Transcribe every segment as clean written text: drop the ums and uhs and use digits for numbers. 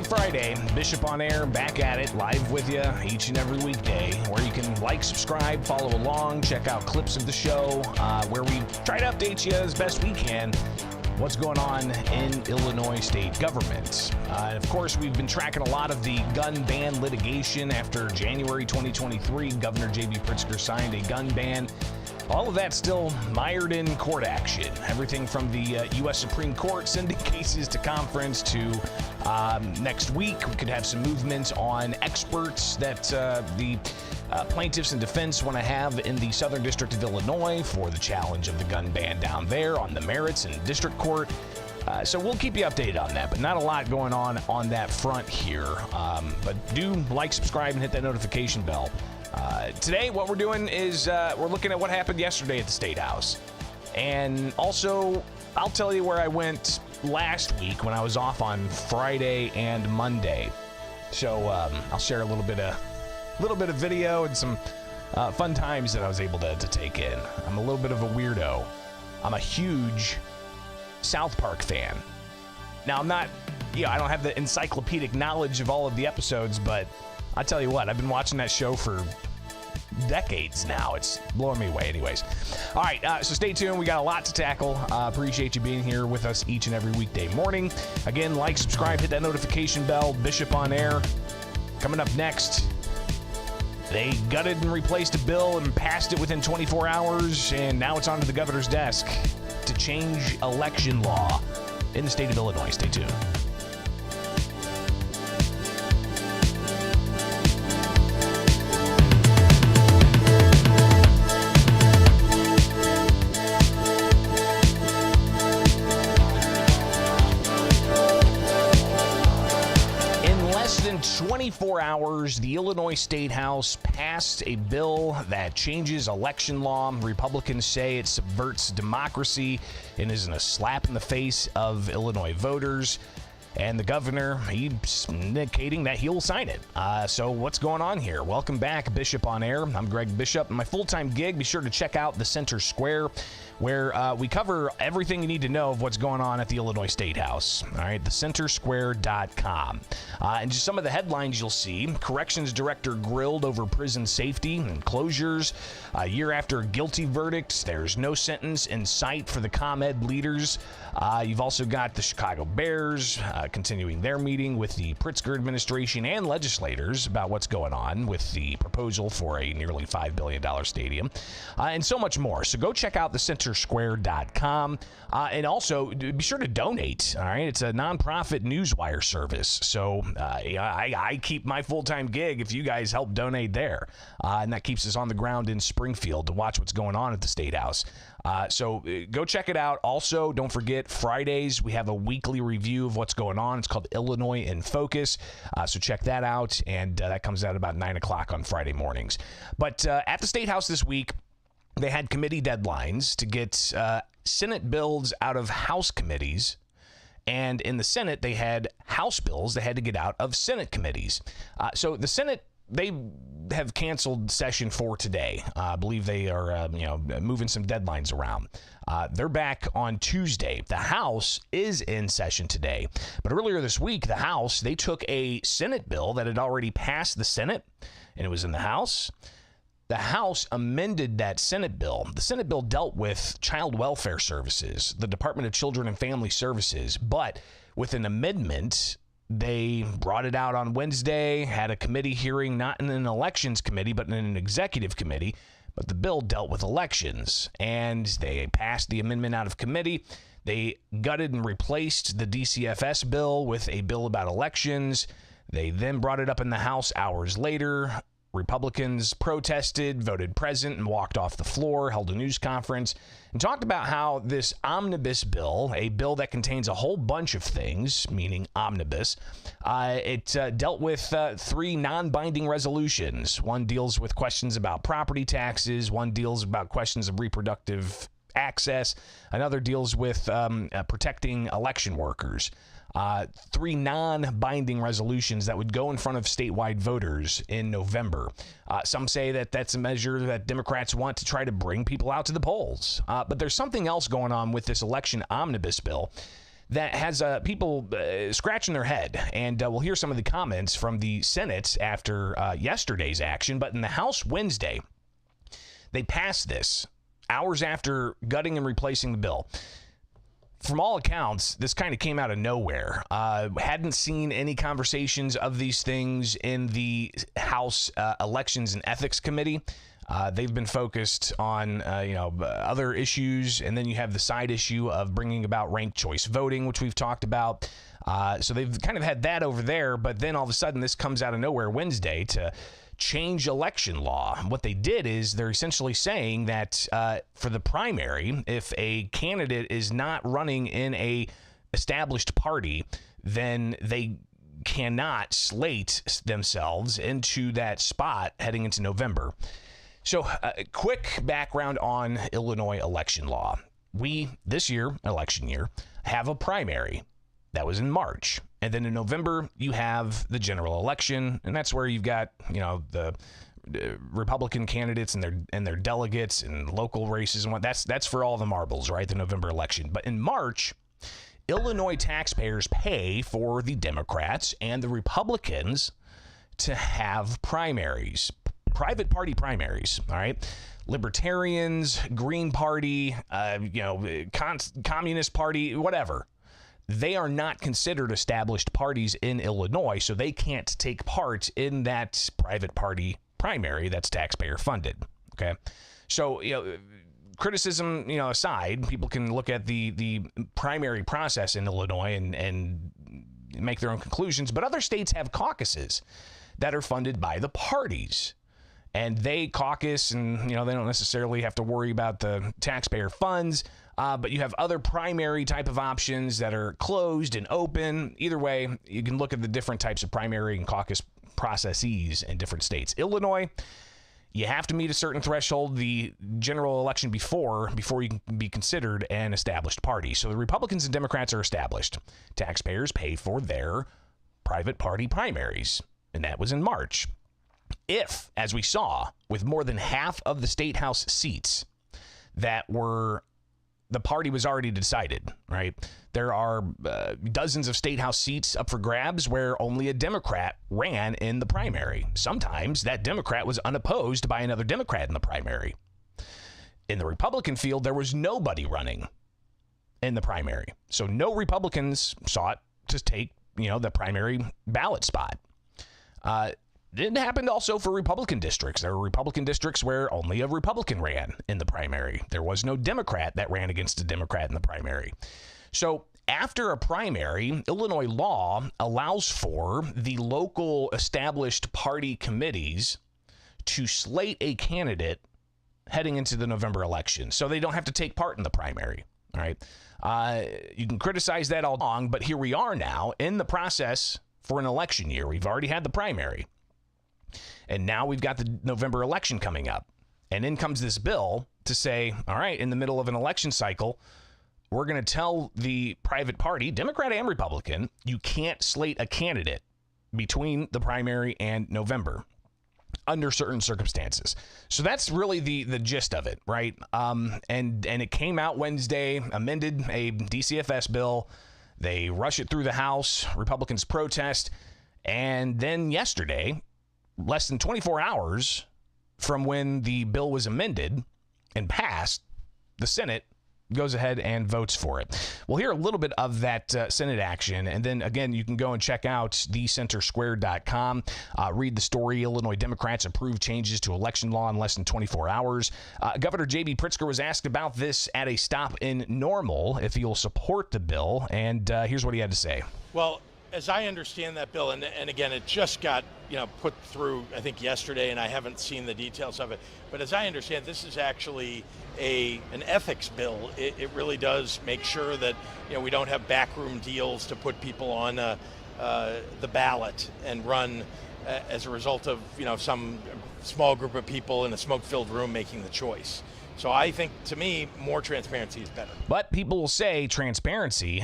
Friday, Bishop on Air, back at it, live with you each and every weekday, where you can like, subscribe, follow along, check out clips of the show, where we try to update you as best we can what's going on in Illinois state government. Of course, we've been tracking a lot of the gun ban litigation after January 2023. Governor J.B. Pritzker signed a gun ban. All of that's still mired in court action. Everything from the U.S. Supreme Court sending cases to conference to next week. We could have some movements on experts that the plaintiffs and defense want to have in the Southern District of Illinois for the challenge of the gun ban down there on the merits in district court. So we'll keep you updated on that, but not a lot going on that front here. But do like, subscribe, and hit that notification bell. Today, what we're doing is we're looking at what happened yesterday at the State House. And also, I'll tell you where I went last week when I was off on Friday and Monday. So I'll share a little bit of video and some fun times that I was able to take in. I'm a little bit of a weirdo. I'm a huge South Park fan. Now, I'm not, I don't have the encyclopedic knowledge of all of the episodes, but I tell you what, I've been watching that show for decades now. It's blowing me away. Anyways, all right, so stay tuned. We got a lot to tackle. Appreciate you being here with us each and every weekday morning. Again, like, subscribe, hit that notification bell. Bishop on Air. Coming up next, they gutted and replaced a bill and passed it within 24 hours, and now it's onto the governor's desk to change election law in the state of Illinois. Stay tuned. In less than 24 hours, the Illinois State House passed a bill that changes election law. Republicans say it subverts democracy and is a slap in the face of Illinois voters. And the governor, he's indicating that he'll sign it. So what's going on here? Welcome back, Bishop on Air. I'm Greg Bishop. My full-time gig, be sure to check out the Center Square, where we cover everything you need to know of what's going on at the Illinois State House. All right, thecentersquare.com. And just some of the headlines you'll see. Corrections director grilled over prison safety and closures. A year after a guilty verdict, there's no sentence in sight for the ComEd leaders. You've also got the Chicago Bears continuing their meeting with the Pritzker administration and legislators about what's going on with the proposal for a nearly $5 billion stadium, and so much more. So go check out thecentersquare.com, and also be sure to donate. All right, it's a nonprofit newswire service, so I keep my full-time gig if you guys help donate there, and that keeps us on the ground in Springfield to watch what's going on at the State House. So go check it out. Also, don't forget, Fridays, we have a weekly review of what's going on. It's called Illinois in Focus. So check that out. And that comes out about 9 o'clock on Friday mornings. But at the State House this week, they had committee deadlines to get Senate bills out of House committees. And in the Senate, they had House bills they had to get out of Senate committees. So the Senate, they have canceled session for today. I believe they are, moving some deadlines around. They're back on Tuesday. The House is in session today. But earlier this week, the House, they took a Senate bill that had already passed the Senate, and it was in the House. The House amended that Senate bill. The Senate bill dealt with child welfare services, the Department of Children and Family Services, but with an amendment, they brought it out on Wednesday, had a committee hearing, not in an elections committee, but in an executive committee. But the bill dealt with elections, and they passed the amendment out of committee. They gutted and replaced the DCFS bill with a bill about elections. They then brought it up in the House hours later. Republicans protested, voted present, and walked off the floor, held a news conference, and talked about how this omnibus bill, a bill that contains a whole bunch of things, meaning omnibus, it dealt with 3 non-binding resolutions. One deals with questions about property taxes. One deals about questions of reproductive access. Another deals with protecting election workers. 3 non-binding resolutions that would go in front of statewide voters in November. Some say that that's a measure that Democrats want to try to bring people out to the polls. But there's something else going on with this election omnibus bill that has people scratching their head. And we'll hear some of the comments from the Senate after yesterday's action. But in the House Wednesday, they passed this hours after gutting and replacing the bill. From all accounts, this kind of came out of nowhere. Hadn't seen any conversations of these things in the House Elections and Ethics Committee. They've been focused on, other issues. And then you have the side issue of bringing about ranked choice voting, which we've talked about. So they've kind of had that over there. But then all of a sudden, this comes out of nowhere Wednesday to change election law. What they did is they're essentially saying that for the primary, if a candidate is not running in a established party, then they cannot slate themselves into that spot heading into November. So quick background on Illinois election law. We, this year, election year, have a primary. That was in March. And then in November, you have the general election, and that's where you've got, the Republican candidates and their delegates and local races and what. That's for all the marbles, right? The November election. But in March, Illinois taxpayers pay for the Democrats and the Republicans to have primaries, private party primaries, all right? Libertarians, Green Party, Communist Party, whatever. They are not considered established parties in Illinois, so they can't take part in that private party primary that's taxpayer funded. Okay. So, criticism, aside, people can look at the primary process in Illinois and make their own conclusions. But other states have caucuses that are funded by the parties. And they caucus and, they don't necessarily have to worry about the taxpayer funds. But you have other primary type of options that are closed and open. Either way, you can look at the different types of primary and caucus processes in different states. Illinois, you have to meet a certain threshold, the general election before you can be considered an established party. So the Republicans and Democrats are established. Taxpayers pay for their private party primaries, and that was in March. If, as we saw, with more than half of the state house seats that were the party was already decided, right? There are dozens of state house seats up for grabs where only a Democrat ran in the primary. Sometimes that Democrat was unopposed by another Democrat in the primary. In the Republican field, there was nobody running in the primary. So no Republicans sought to take, the primary ballot spot. It happened also for Republican districts. There were Republican districts where only a Republican ran in the primary. There was no Democrat that ran against a Democrat in the primary. So after a primary, Illinois law allows for the local established party committees to slate a candidate heading into the November election. So they don't have to take part in the primary. All right. You can criticize that all along, but here we are now in the process for an election year. We've already had the primary. And now we've got the November election coming up. And in comes this bill to say, all right, in the middle of an election cycle, we're going to tell the private party, Democrat and Republican, you can't slate a candidate between the primary and November under certain circumstances. So that's really the gist of it, right? And it came out Wednesday, amended a DCFS bill. They rush it through the House. Republicans protest. And then yesterday, less than 24 hours from when the bill was amended and passed, the Senate goes ahead and votes for it. We'll hear a little bit of that Senate action. And then, again, you can go and check out thecentersquare.com. Read the story. Illinois Democrats approve changes to election law in less than 24 hours. Governor J.B. Pritzker was asked about this at a stop in Normal, if he will support the bill. And here's what he had to say. Well, as I understand that bill, and again, it just got put through, I think, yesterday, and I haven't seen the details of it. But as I understand, this is actually an ethics bill. It really does make sure that we don't have backroom deals to put people on the ballot and run as a result of some small group of people in a smoke-filled room making the choice. So I think, to me, more transparency is better. But people will say transparency.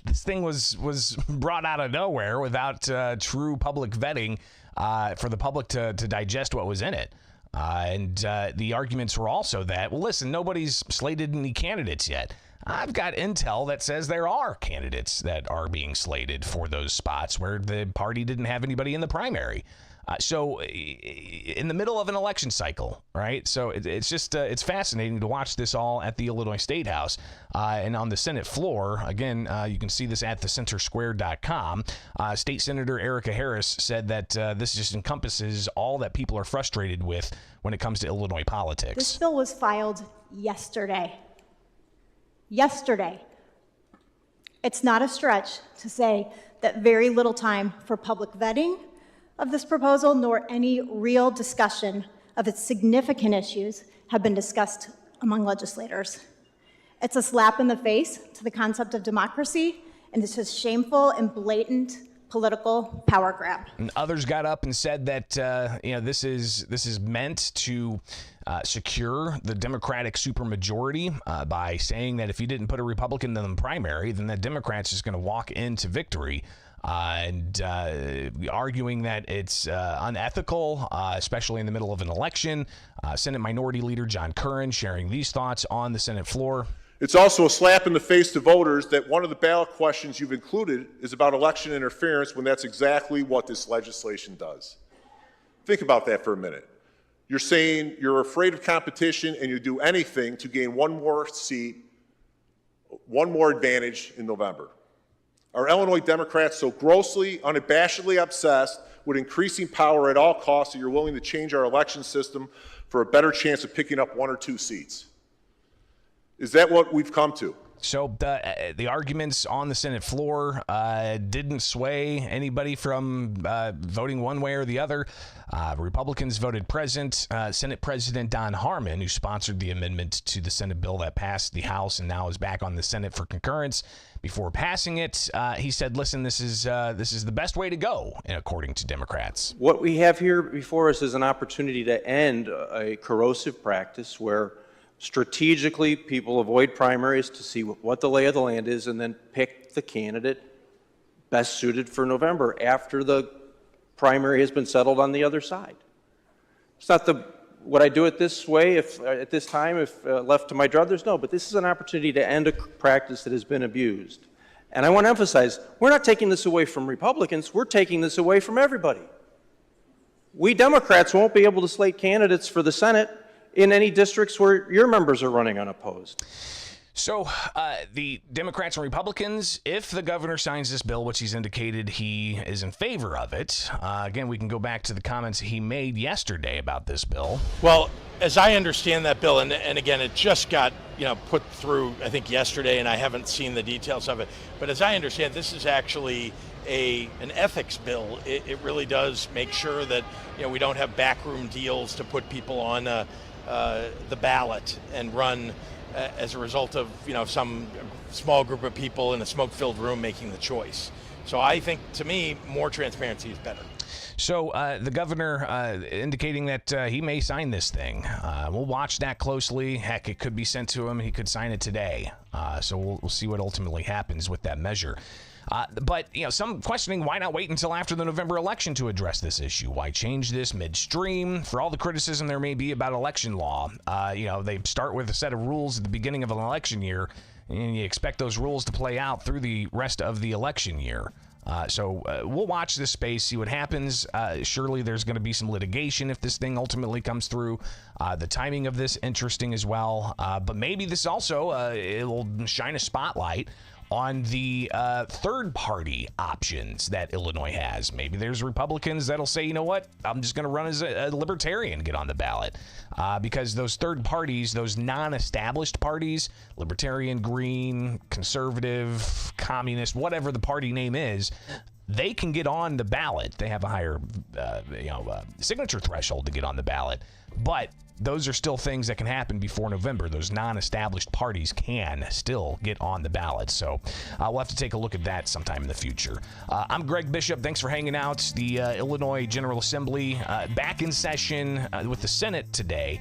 This thing was brought out of nowhere without true public vetting for the public to digest what was in it. And the arguments were also that, well, listen, nobody's slated any candidates yet. I've got intel that says there are candidates that are being slated for those spots where the party didn't have anybody in the primary. So in the middle of an election cycle, right? So it's just it's fascinating to watch this all at the Illinois State House and on the Senate floor. Again, you can see this at thecentersquare.com. State Senator Erica Harris said that this just encompasses all that people are frustrated with when it comes to Illinois politics. This bill was filed yesterday. Yesterday. It's not a stretch to say that very little time for public vetting of this proposal, nor any real discussion of its significant issues have been discussed among legislators. It's a slap in the face to the concept of democracy, and it's just shameful and blatant political power grab. And others got up and said that this is meant to secure the Democratic supermajority by saying that if you didn't put a Republican in the primary, then the Democrats is going to walk into victory. And arguing that it's unethical, especially in the middle of an election. Senate Minority Leader John Curran sharing these thoughts on the Senate floor. It's also a slap in the face to voters that one of the ballot questions you've included is about election interference when that's exactly what this legislation does. Think about that for a minute. You're saying you're afraid of competition and you do anything to gain one more seat, one more advantage in November. Are Illinois Democrats so grossly, unabashedly obsessed with increasing power at all costs that you're willing to change our election system for a better chance of picking up one or two seats? Is that what we've come to? So the arguments on the Senate floor didn't sway anybody from voting one way or the other. Republicans voted present. Senate President Don Harmon, who sponsored the amendment to the Senate bill that passed the House and now is back on the Senate for concurrence, before passing it, he said, listen, this is the best way to go, according to Democrats. What we have here before us is an opportunity to end a corrosive practice where strategically people avoid primaries to see what the lay of the land is and then pick the candidate best suited for November after the primary has been settled on the other side. It's not would I do it this way at this time if left to my druthers? No, but this is an opportunity to end a practice that has been abused. And I want to emphasize, we're not taking this away from Republicans, we're taking this away from everybody. We Democrats won't be able to slate candidates for the Senate in any districts where your members are running unopposed. So the Democrats and Republicans, if the governor signs this bill, which he's indicated he is in favor of it, again, we can go back to the comments he made yesterday about this bill. Well, as I understand that bill, and again, it just got put through, I think, yesterday, and I haven't seen the details of it. But as I understand, this is actually an ethics bill. It really does make sure that we don't have backroom deals to put people on the ballot and run as a result of some small group of people in a smoke-filled room making the choice. So I think, to me, more transparency is better. So the governor indicating that he may sign this thing. We'll watch that closely. Heck, it could be sent to him. He could sign it today. So we'll see what ultimately happens with that measure. But, some questioning, why not wait until after the November election to address this issue? Why change this midstream? For all the criticism there may be about election law, they start with a set of rules at the beginning of an election year, and you expect those rules to play out through the rest of the election year. So we'll watch this space, see what happens. Surely there's going to be some litigation if this thing ultimately comes through. The timing of this, interesting as well. But maybe this also, it'll shine a spotlight on the third-party options that Illinois has. Maybe there's Republicans that'll say, you know what, I'm just going to run as a libertarian, get on the ballot. Because those third parties, those non-established parties, libertarian, green, conservative, communist, whatever the party name is, they can get on the ballot. They have a higher, signature threshold to get on the ballot. But those are still things that can happen before November. Those non-established parties can still get on the ballot. So we'll have to take a look at that sometime in the future. I'm Greg Bishop. Thanks for hanging out. The Illinois General Assembly back in session with the Senate today.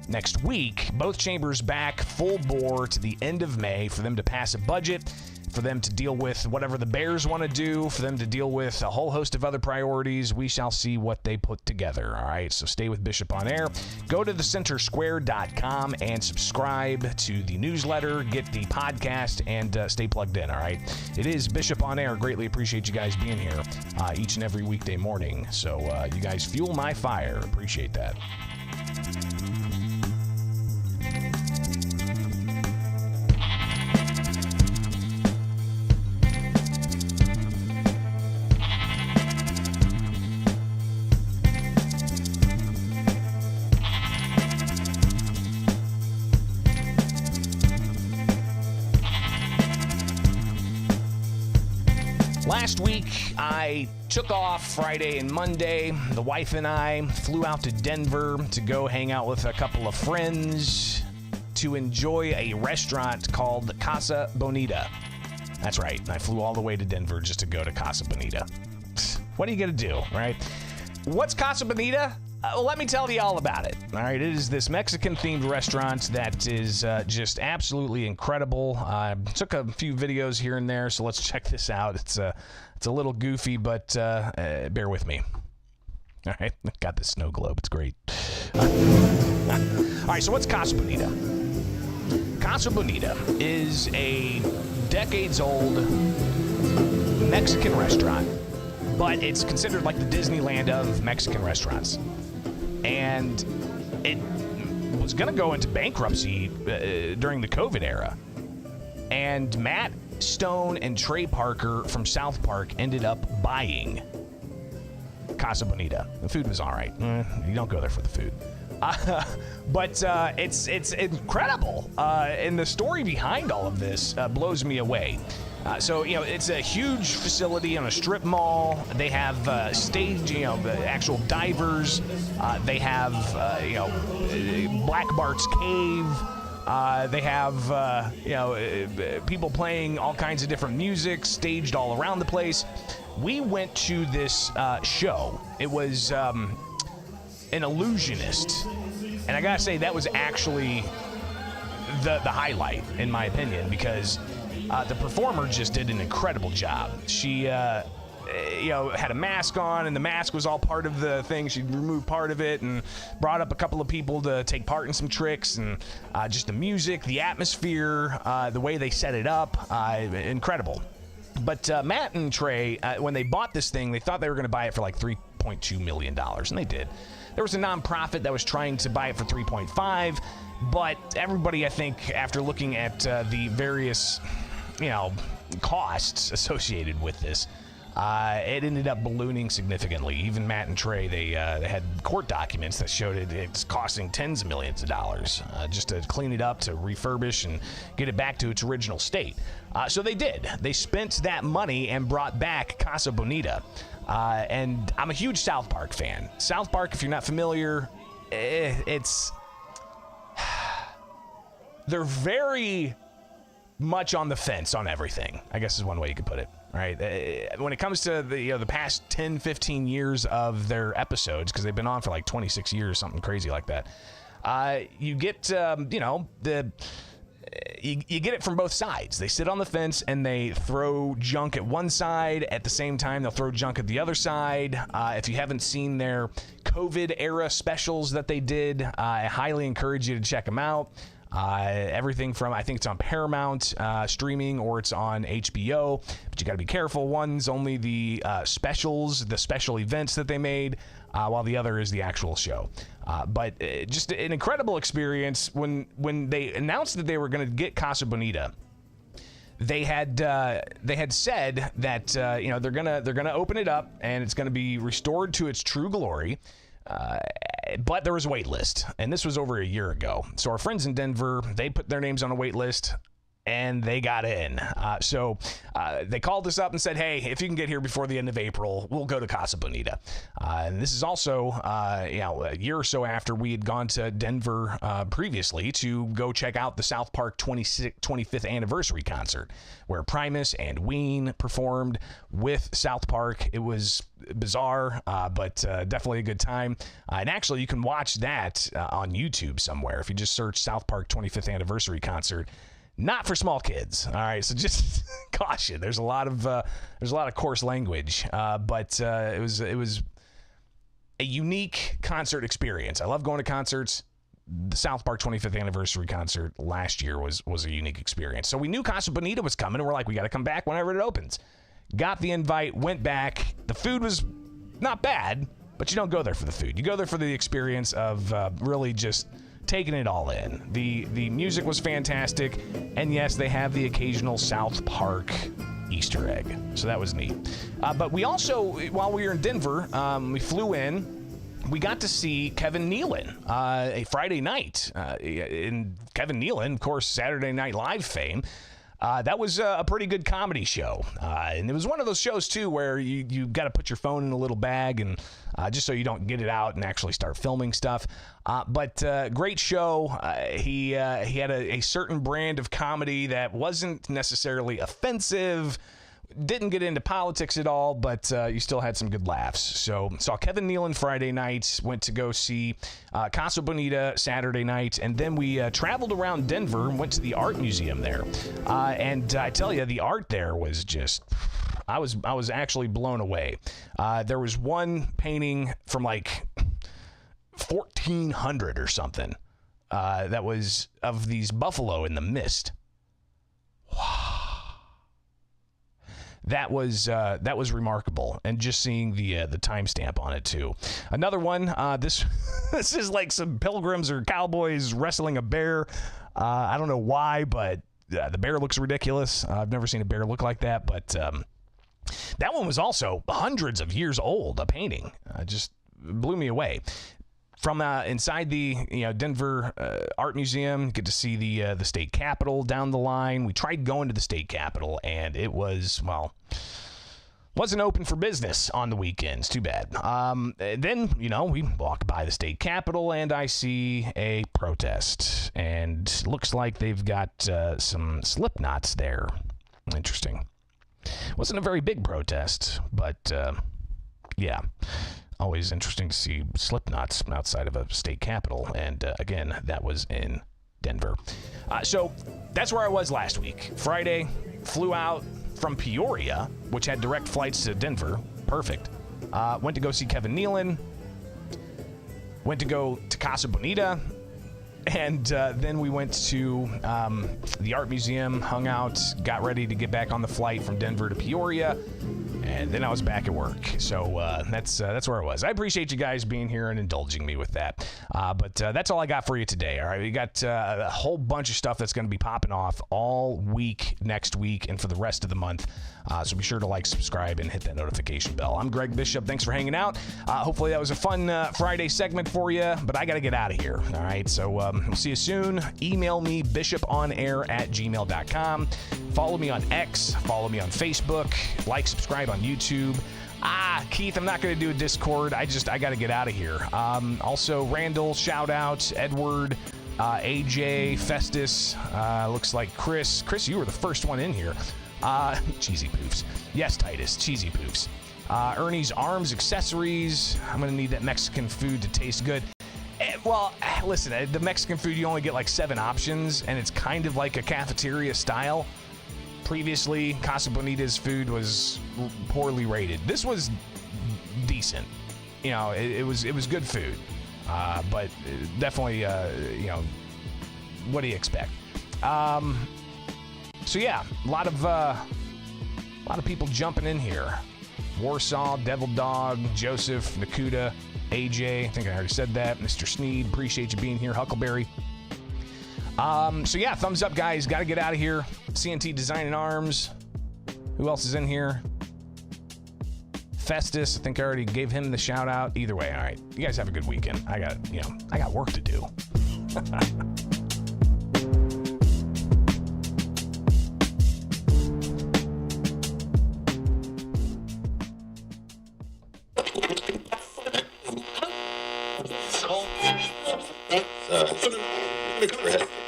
Next week, both chambers back full bore to the end of May for them to pass a budget, for them to deal with whatever the Bears want to do, for them to deal with a whole host of other priorities. We shall see what they put together, all right? So stay with Bishop on Air. Go to thecentersquare.com and subscribe to the newsletter, get the podcast, and stay plugged in, all right? It is Bishop on Air. Greatly appreciate you guys being here each and every weekday morning. So you guys fuel my fire. Appreciate that. Last week, I took off Friday and Monday. The wife and I flew out to Denver to go hang out with a couple of friends to enjoy a restaurant called Casa Bonita. That's right. I flew all the way to Denver just to go to Casa Bonita. What are you going to do, right? What's Casa Bonita? Well, let me tell you all about it. All right, it is this Mexican-themed restaurant that is just absolutely incredible. I took a few videos here and there, so let's check this out. It's a little goofy, but bear with me. All right, got this snow globe. It's great. All right, so what's Casa Bonita? Casa Bonita is a decades-old Mexican restaurant, but it's considered like the Disneyland of Mexican restaurants. And it was going to go into bankruptcy during the COVID era. And Matt Stone and Trey Parker from South Park ended up buying Casa Bonita. The food was all right. You don't go there for the food. But it's incredible. And the story behind all of this blows me away. So, it's a huge facility on a strip mall. They have stage, actual divers. They have, Black Bart's Cave. They have, people playing all kinds of different music staged all around the place. We went to this show. It was an illusionist. And I gotta say, that was actually the highlight, in my opinion, because the performer just did an incredible job. She, had a mask on, and the mask was all part of the thing. She removed part of it and brought up a couple of people to take part in some tricks, and just the music, the atmosphere, the way they set it up, incredible. But Matt and Trey, when they bought this thing, they thought they were going to buy it for like $3.2 million, and they did. There was a nonprofit that was trying to buy it for $3.5, but everybody, I think, after looking at the various costs associated with this, it ended up ballooning significantly. Even Matt and Trey, they had court documents that showed it's costing tens of millions of dollars just to clean it up, to refurbish and get it back to its original state. So they did. They spent that money and brought back Casa Bonita. And I'm a huge South Park fan. South Park, if you're not familiar, they're very much on the fence on everything, I guess is one way you could put it, right? When it comes to the past 10, 15 years of their episodes, because they've been on for like 26 years, something crazy like that, you get, you get it from both sides. They sit on the fence and they throw junk at one side. At the same time, they'll throw junk at the other side. If you haven't seen their COVID-era specials that they did, I highly encourage you to check them out. Everything from, I think it's on Paramount streaming, or it's on HBO, but you got to be careful. One's only the specials, the special events that they made, while the other is the actual show. But just an incredible experience. When they announced that they were going to get Casa Bonita, they had said that they're gonna open it up and it's gonna be restored to its true glory. But there was a wait list, and this was over a year ago. So our friends in Denver, they put their names on a wait list. and they got in. So they called us up and said, hey, if you can get here before the end of April, we'll go to Casa Bonita. And this is also, a year or so after we had gone to Denver previously to go check out the South Park 25th anniversary concert, where Primus and Ween performed with South Park. It was bizarre, but definitely a good time. And actually, you can watch that on YouTube somewhere if you just search South Park 25th anniversary concert. Not for small kids. All right, so just caution. There's a lot of coarse language, but it was a unique concert experience. I love going to concerts. The South Park 25th anniversary concert last year was a unique experience. So we knew Casa Bonita was coming, and we're like, we got to come back whenever it opens. Got the invite, went back. The food was not bad, but you don't go there for the food. You go there for the experience of really just taking it all in. The music was fantastic, and yes, they have the occasional South Park Easter egg, so that was neat. But we also, while we were in Denver, we flew in. We got to see Kevin Nealon a Friday night. And Kevin Nealon, of course, Saturday Night Live fame. That was a pretty good comedy show. And it was one of those shows, too, where you got to put your phone in a little bag and just so you don't get it out and actually start filming stuff. But great show. He had a certain brand of comedy that wasn't necessarily offensive, didn't get into politics at all, but you still had some good laughs. So saw Kevin Nealon Friday night, went to go see Casa Bonita Saturday night, and then we traveled around Denver and went to the art museum there. And I tell you, the art there was just, I was actually blown away. There was one painting from like 1400 or something that was of these buffalo in the mist. That was remarkable, and just seeing the timestamp on it too. Another one. This is like some pilgrims or cowboys wrestling a bear. I don't know why, but the bear looks ridiculous. I've never seen a bear look like that, but that one was also hundreds of years old. A painting just blew me away. From inside the Denver Art Museum, get to see the state capitol down the line. We tried going to the state capitol, and it wasn't open for business on the weekends. Too bad. Then we walk by the state capitol, and I see a protest, and looks like they've got some slip knots there. Interesting. Wasn't a very big protest, but yeah. Always interesting to see slip knots outside of a state capitol. And again, that was in Denver. So that's where I was last week. Friday, flew out from Peoria, which had direct flights to Denver. Perfect. Went to go see Kevin Nealon. Went to go to Casa Bonita. And then we went to the art museum, hung out, got ready to get back on the flight from Denver to Peoria. And then I was back at work. So that's where I was. I appreciate you guys being here and indulging me with that. But that's all I got for you today. All right, we got a whole bunch of stuff that's going to be popping off all week next week and for the rest of the month. So be sure to like, subscribe, and hit that notification bell. I'm Greg Bishop. Thanks for hanging out. Hopefully that was a fun Friday segment for you, but I got to get out of here. All right, so we'll see you soon. Email me, bishoponair@gmail.com. Follow me on X. Follow me on Facebook. Like, subscribe on YouTube. Keith, I'm not going to do a Discord. I got to get out of here. Also, Randall, shout out. Edward, AJ, Festus. Looks like Chris. Chris, you were the first one in here. Cheesy Poofs. Yes, Titus, Cheesy Poofs. Ernie's Arms Accessories. I'm going to need that Mexican food to taste good. Well, listen, the Mexican food, you only get like 7 options, and it's kind of like a cafeteria style. Previously, Casa Bonita's food was poorly rated. This was decent. It was good food. But definitely, what do you expect? So yeah, a lot of people jumping in here. Warsaw, Devil Dog, Joseph, Nakuda, AJ, I think I already said that. Mr. Sneed, appreciate you being here. Huckleberry. So yeah, thumbs up, guys. Got to get out of here. CNT Design and Arms. Who else is in here? Festus, I think I already gave him the shout out. Either way, all right. You guys have a good weekend. I got work to do. Democrat.